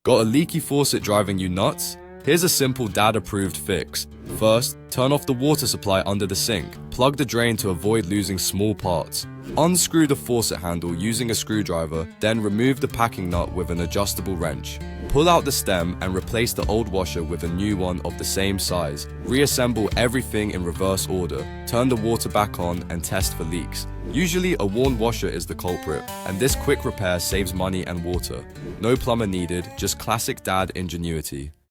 Got a leaky faucet driving you nuts? Here's a simple dad-approved fix. First, turn off the water supply under the sink. Plug the drain to avoid losing small parts. Unscrew the faucet handle using a screwdriver, then remove the packing nut with an adjustable wrench. Pull out the stem and replace the old washer with a new one of the same size. Reassemble everything in reverse order. Turn the water back on and test for leaks. Usually a worn washer is the culprit, and this quick repair saves money and water. No plumber needed, just classic dad ingenuity.